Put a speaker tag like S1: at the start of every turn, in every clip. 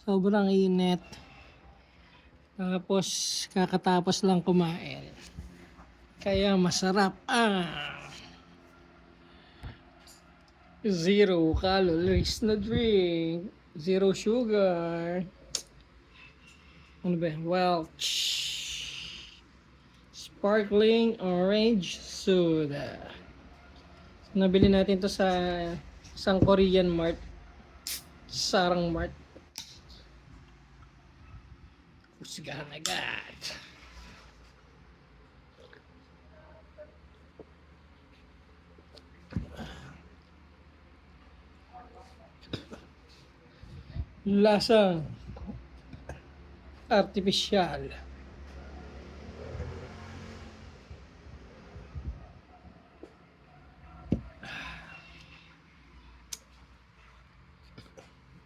S1: Sobrang init. Tapos kakatapos lang kumain. Kaya masarap zero calories na drink. Zero sugar. Ano ba yan? Welch. Sparkling orange soda. Nabili natin to sa isang Korean mart. Sarang mart. Husgahan agad. Lasa artificial.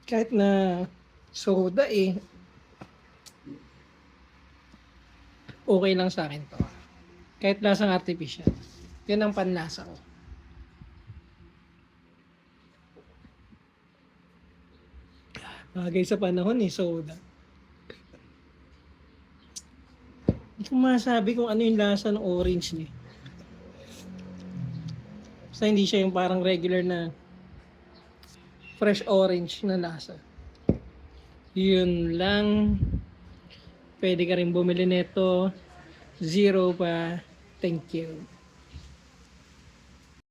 S1: Kahit na soda okay lang sa akin to. Kahit lasang artificial. Yan ang panlasa ko. Bagay sa panahon soda. Hindi ko masabi kung ano yung lasa ng orange ni. Basta hindi siya yung parang regular na fresh orange na lasa. Yun lang. Pwede ka rin bumili nito. Zero pa. Thank you.